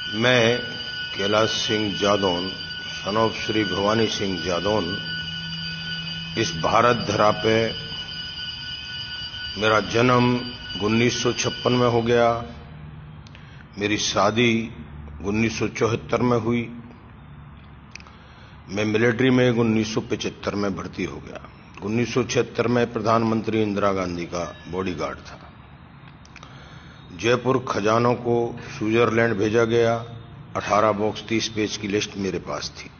मैं Kailash Singh Jadaun, son of Shri Bhavani Singh Jadaun, इस भारत धरा पे मेरा जन्म 1956 में हो गया। मेरी शादी 1974 में हुई। मैं मिलिट्री में 1975 में भर्ती हो गया। 1976 में प्रधानमंत्री इंदिरा गांधी का बॉडीगार्ड था। जयपुर खजानों को स्विट्जरलैंड भेजा गया। 18 बॉक्स 30 पेज की लिस्ट मेरे पास थी।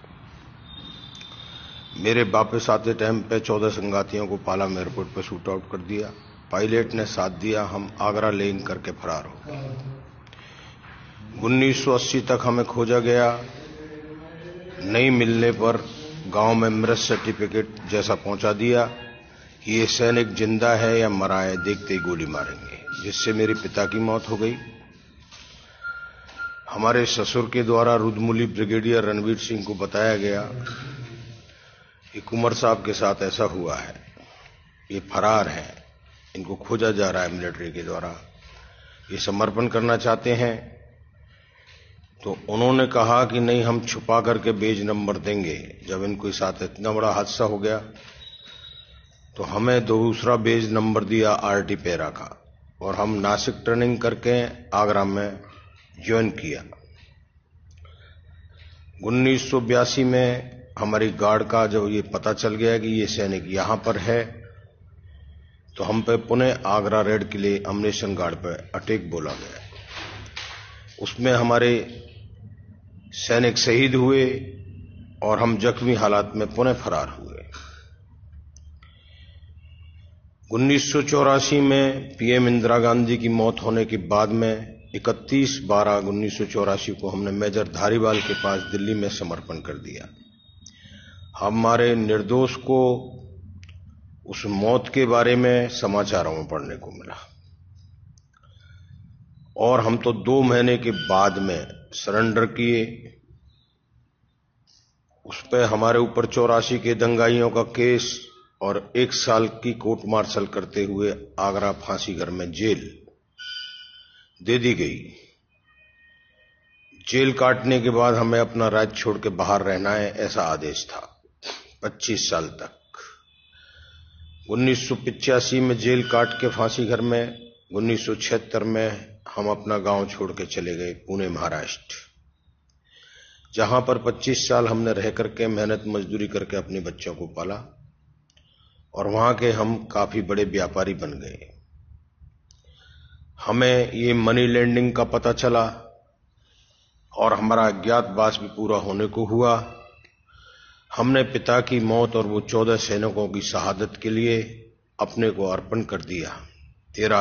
मेरे वापस आते टाइम पे 14 संगातियों को पालम एयरपोर्ट पे शूट आउट कर दिया। पायलट ने साथ दिया। हम आगरा लैंड करके फरार हो गए। 1980 तक हमें खोजा गया। नहीं मिलने पर गांव में मृत सर्टिफिकेट जैसा पहुंचा दिया कि ये सैनिक जिंदा है या मरा है, देखते ही गोली मारेंगे, जिससे मेरे पिता की मौत हो गई। हमारे ससुर के द्वारा रुद्रमुली ब्रिगेडियर रणवीर सिंह को बताया गया कि कुंवर साहब के साथ ऐसा हुआ है, ये फरार हैं, इनको खोजा जा रहा है मिलिट्री के द्वारा, ये समर्पण करना चाहते हैं। तो उन्होंने कहा कि नहीं, हम छुपा करके बेज नंबर देंगे। जब इनके साथ इतना बड़ा हादसा हो गया तो हमें दूसरा बेज नंबर दिया आरटी पैरा का, और हम नासिक ट्रेनिंग करके आगरा में ज्वाइन किया। 1982 में हमारी गार्ड का जब ये पता चल गया कि ये सैनिक यहां पर है, तो हम पे पुनः आगरा रेड के लिए अम्नेशन गार्ड पे अटैक बोला गया। उसमें हमारे सैनिक शहीद हुए और हम जख्मी हालात में पुनः फरार हुए। 1984 में पीएम इंदिरा गांधी की मौत होने के बाद में 31/12/1984 को हमने मेजर धारीवाल के पास दिल्ली में समर्पण कर दिया। हमारे निर्दोष को उस मौत के बारे में समाचारों में पढ़ने को मिला, और हम तो 2 महीने के बाद में सरेंडर किए। उस पर हमारे ऊपर 84 के दंगाइयों का केस और 1 साल की कोर्ट मार्शल करते हुए आगरा फांसी घर में जेल दे दी गई। जेल काटने के बाद हमें अपना राज्य छोड़ के बाहर रहना है, ऐसा आदेश था 25 साल तक। 1985 में जेल काट के फांसी घर में 1976 में हम अपना गांव छोड़ के चले गए पुणे महाराष्ट्र, जहां पर 25 साल हमने रह करके मेहनत मजदूरी करके अपने बच्चों को पाला, और वहां के हम काफी बड़े व्यापारी बन गए। हमें ये मनी लैंडिंग का पता चला और हमारा अज्ञातवास भी पूरा होने को हुआ। हमने पिता की मौत और वो 14 सैनिकों की शहादत के लिए अपने को अर्पण कर दिया। 13